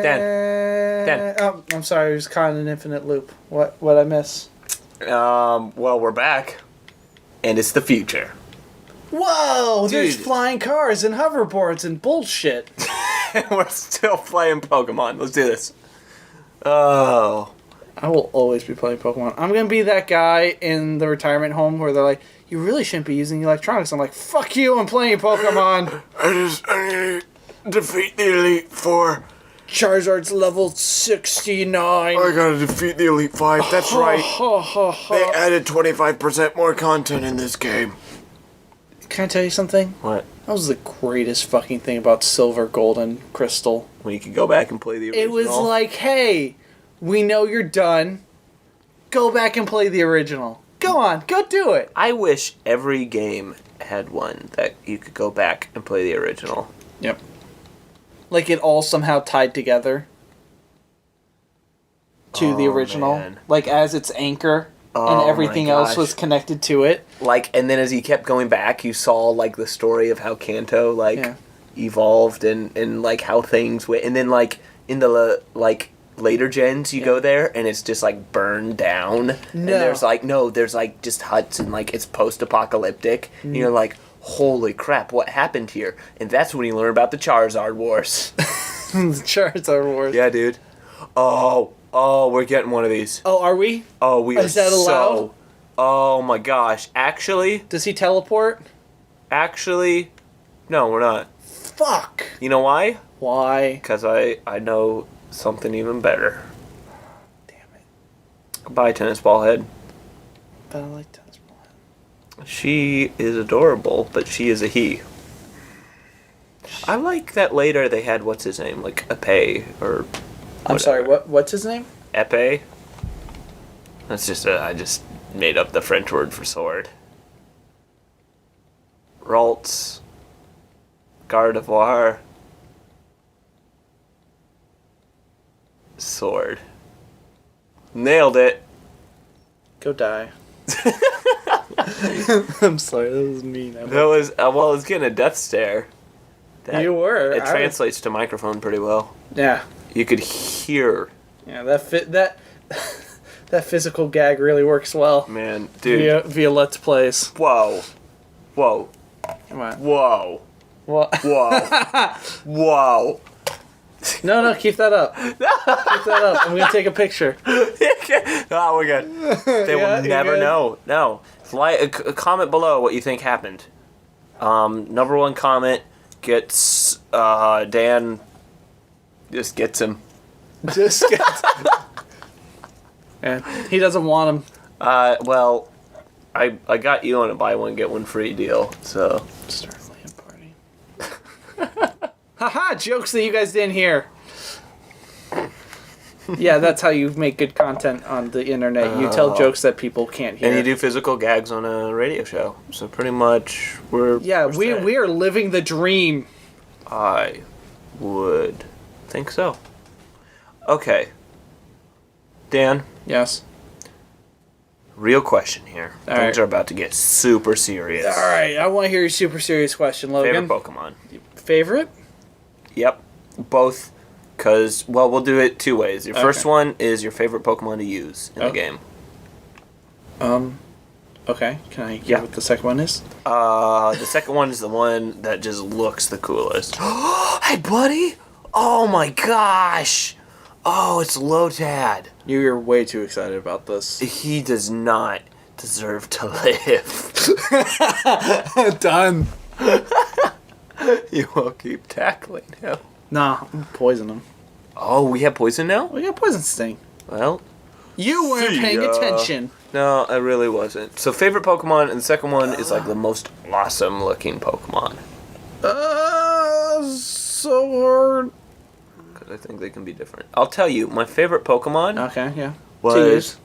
Dan. Oh, I'm sorry. I was caught in an infinite loop. What'd I miss? Well, we're back, and it's the future. Whoa! There's Dude. flying cars and hoverboards and bullshit. We're still playing Pokemon. Let's do this. Oh. I will always be playing Pokemon. I'm gonna be that guy in the retirement home where they're like, "You really shouldn't be using electronics." I'm like, "Fuck you! I'm playing Pokemon." I need to defeat the Elite Four. Charizard's level 69. I gotta defeat the Elite Five. That's right. Ha, ha, ha. They added 25% more content in this game. Can I tell you something? What? That was the greatest fucking thing about Silver, Gold, and Crystal. When you could go back and play the original. It was like, hey, we know you're done. Go back and play the original. Go on, go do it. I wish every game had one that you could go back and play the original. Yep. Like it all somehow tied together to the original. Man. Like as its anchor. Oh, And everything my else gosh. was connected to it. Like, and then as you kept going back, you saw, like, the story of how Kanto, like, Yeah. evolved and, like, how things went. And then, like, in the, like, later gens, you go there, and it's just, like, burned down. And there's, like, just huts, and, like, it's post-apocalyptic. And you're like, holy crap, what happened here? And that's when you learn about the Charizard Wars. The Charizard Wars. Yeah, dude. Oh, we're getting one of these. Oh, are we? Oh, we are Is that allowed? so... Oh, my gosh. Actually... Does he teleport? Actually, no, we're not. Fuck. You know why? Why? Because I know something even better. Damn it. Goodbye, tennis ball head. But I like tennis ball. She is adorable, but she is a he. I like that later they had, what's his name? Like, Epee, or... I'm sorry, what's his name? Epee? That's just I just made up the French word for sword. Ralts. Gardevoir. Sword. Nailed it. Go die. I'm sorry, that was mean. That was, well, I was getting a death stare. That, You were. It I translates to microphone pretty well. Yeah. You could hear. Yeah, that physical gag really works well. Man, dude. Via Let's Plays. Whoa. Whoa. Come on. Whoa. What? Whoa. Whoa. No, keep that up. Keep that up. I'm gonna take a picture. Oh, we're good. They Yeah, will you're never good. know. No. Comment below what you think happened. Number one comment gets Dan just gets him. Just get. And he doesn't want him. Well, I got you on a buy one get one free deal. So Start a LAN party. Haha! Jokes that you guys didn't hear. Yeah, that's how you make good content on the internet. You tell jokes that people can't hear. and you do physical gags on a radio show. So pretty much we're Yeah, we're set. we are living the dream. I would think so. Okay. Dan, Yes. real question here. All Things right. are about to get super serious. All right, I want to hear your super serious question, Logan. Favorite Pokemon? Favorite? Yep. Both. Because, well, we'll do it two ways. Your first Okay. one is your favorite Pokemon to use in the Okay. game. Okay. Can I hear Yeah. what the second one is? The second one is the one that just looks the coolest. Hey, buddy! Oh my gosh! Oh, it's Lotad. You're way too excited about this. He does not deserve to live. Done. You will keep tackling him. Nah, I'm poison him. Oh, we have poison now? We got poison sting. Well, You weren't See paying ya. attention. no, I really wasn't. So, favorite Pokemon, and the second one is like the most awesome looking Pokemon. So hard. Because I think they can be different. I'll tell you, my favorite Pokemon Okay, yeah. was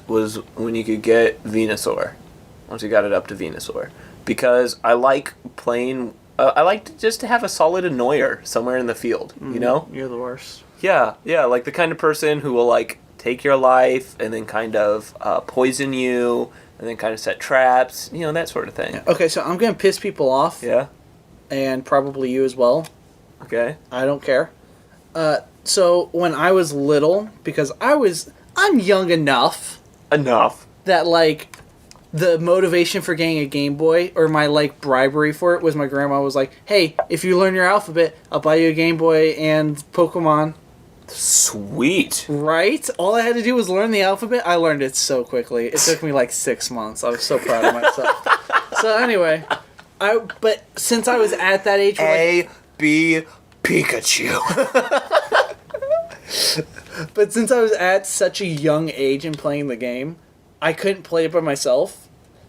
was when you could get Venusaur. Once you got it up to Venusaur. Because I like playing... I like just to have a solid annoyer somewhere in the field, you know? You're the worst. Yeah, like the kind of person who will, like, take your life and then kind of poison you and then kind of set traps, that sort of thing. Okay, so I'm gonna piss people off, Yeah. and probably you as well. Okay. I don't care. So when I was little, because I'm young enough Enough. that like the motivation for getting a Game Boy or my like bribery for it was my grandma was like, "Hey, if you learn your alphabet, I'll buy you a Game Boy and Pokemon." Sweet. Right? All I had to do was learn the alphabet. I learned it so quickly. It took me like 6 months. I was so proud of myself. So anyway, but since I was at that age, A, B, Pikachu. but since I was at such a young age and playing the game, I couldn't play it by myself.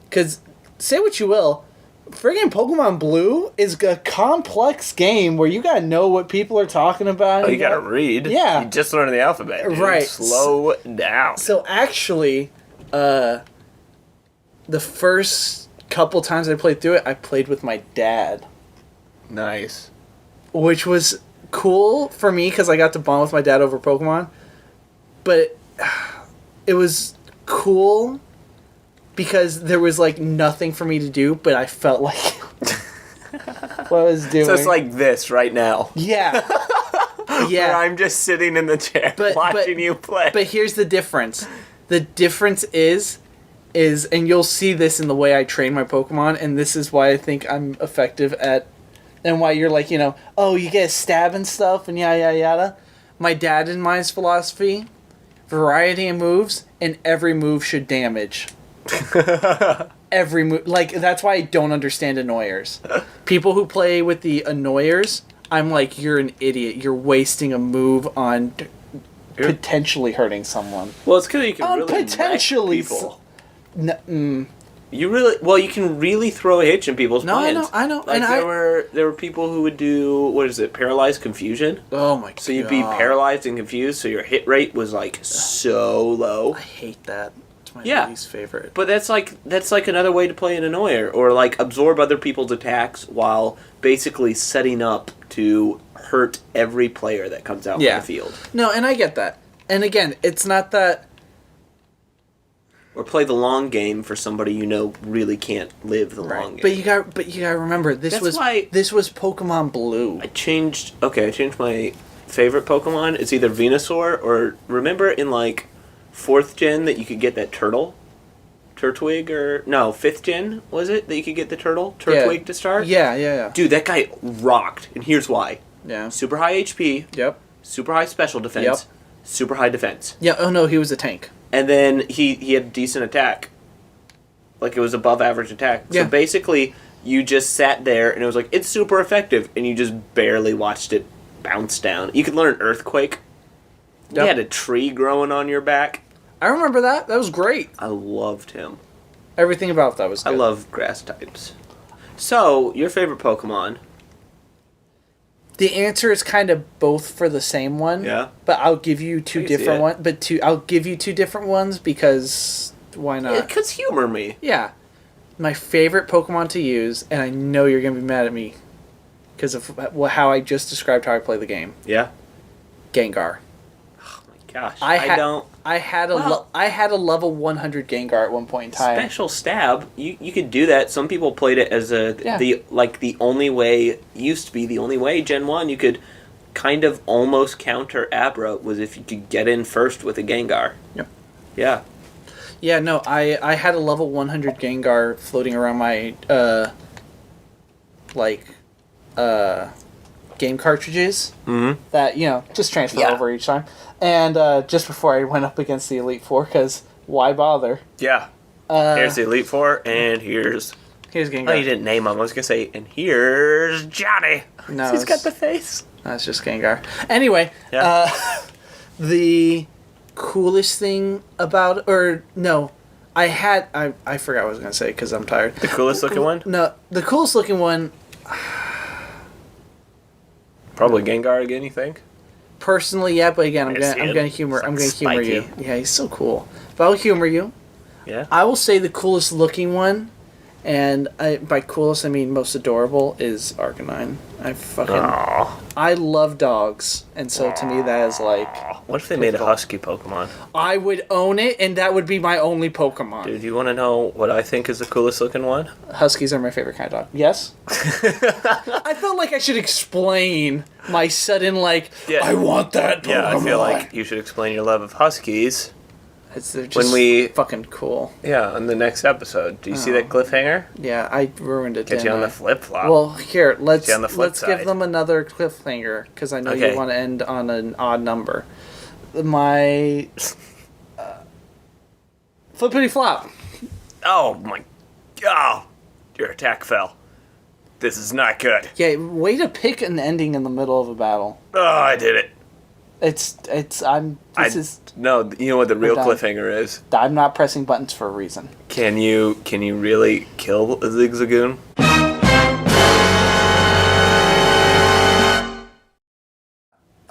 Because, say what you will, friggin' Pokemon Blue is a complex game where you gotta know what people are talking about. Oh, you gotta read. Yeah. You just learned the alphabet. Dude. Right. Slow down. So actually, the first couple times I played through it, I played with my dad. Nice. Which was cool for me because I got to bond with my dad over Pokemon. But it was cool because there was like nothing for me to do, but I felt like what I was doing. So it's like this right now. Yeah. Where Yeah. I'm just sitting in the chair watching you play. But here's the difference. The difference is, and you'll see this in the way I train my Pokemon, and this is why I think I'm effective at, and why you're like, oh, you get a stab and stuff, and yada, yada, yada. My dad and mine's philosophy, variety of moves, and every move should damage. Every move. Like, that's why I don't understand annoyers. People who play with the annoyers, I'm like, you're an idiot. You're wasting a move on potentially hurting someone. Well, it's because you can really potentially wreck people. You can really throw a hitch in people's minds. I know. Like And there were people who would do, what is it, paralyzed confusion? Oh my god. So you'd be paralyzed and confused, so your hit rate was like so low. I hate that. It's my Yeah. least favorite. But that's like another way to play an annoyer, or like absorb other people's attacks while basically setting up to hurt every player that comes out on the field. No, and I get that. And again, it's not that. Or play the long game for somebody really can't live the long game. But you got to remember this was Pokemon Blue. I changed my favorite Pokemon. It's either Venusaur or, remember in like 4th gen that you could get that Turtwig, or no, 5th gen was it that you could get the Turtwig to start? Yeah. Dude, that guy rocked, and here's why. Yeah. Super high HP. Yep. Super high special defense. Yep. Super high defense. Yeah. Oh no, he was a tank. And then he had decent attack. Like, it was above average attack. Yeah. So basically, you just sat there, and it was like, it's super effective, and you just barely watched it bounce down. You could learn Earthquake. Yep. You had a tree growing on your back. I remember that. That was great. I loved him. Everything about that was good. I love grass types. So, your favorite Pokemon? The answer is kind of both for the same one. Yeah. But I'll give you two I can see different it. ones. I'll give you two different ones because why not? Because humor me. Yeah. My favorite Pokemon to use, and I know you're going to be mad at me because of how I just described how I play the game. Yeah. Gengar. Oh my gosh. I had a Well- I had a level 100 Gengar at one point in time. Special stab, you could do that. Some people played it as the only way, used to be the only way, Gen 1, you could kind of almost counter Abra was if you could get in first with a Gengar. Yep. Yeah. Yeah, no, I had a level 100 Gengar floating around my game cartridges that, just transfer over each time. And just before I went up against the Elite Four, because why bother? Yeah. Here's the Elite Four, and here's Gengar. Oh, you didn't name him. I was going to say, and here's Johnny. No, He's got it's- the face. That's just Gengar. Anyway, Yeah. the coolest thing about, or no, I forgot what I was going to say because I'm tired. The coolest looking one? No, the coolest looking one, Probably Gengar again, you think? personally, yeah, but again, I'm I see gonna it. humor It's you. spiky. Yeah, he's so cool. But I'll humor you. Yeah. I will say the coolest looking one, and by coolest I mean most adorable, is Arcanine. Aww. I love dogs, and so to me that is like What if they made a husky Pokemon? I would own it, and that would be my only Pokemon. Dude, you want to know what I think is the coolest looking one? Huskies are my favorite kind of dog. Yes? I felt like I should explain my sudden, I want that Pokemon. Yeah, I feel like you should explain your love of huskies. They're just fucking cool. Yeah, on the next episode. Do you see that cliffhanger? Yeah, I ruined it. Get you on the flip flop. Well, here, let's side. give them another cliffhanger because I know you want to end on an odd number. My flippity flop. Oh my! Oh, your attack fell. This is not good. Yeah, way to pick an ending in the middle of a battle. Oh, I did it. No, you know what the real done. cliffhanger is? I'm not pressing buttons for a reason. Can you really kill Zigzagoon?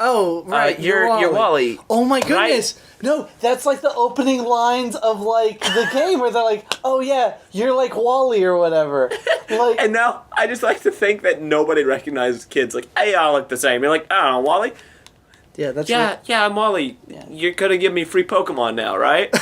Oh, right. You're Wally. Oh my goodness. Right? No, that's like the opening lines of the game where they're like, "Oh yeah, you're like Wally or whatever." Like, and now I just like to think that nobody recognizes kids. Like, hey, y'all look the same. You're like, I don't know, Wally. Yeah, that's yeah, I'm Wally. Yeah. You're gonna give me free Pokemon now, right?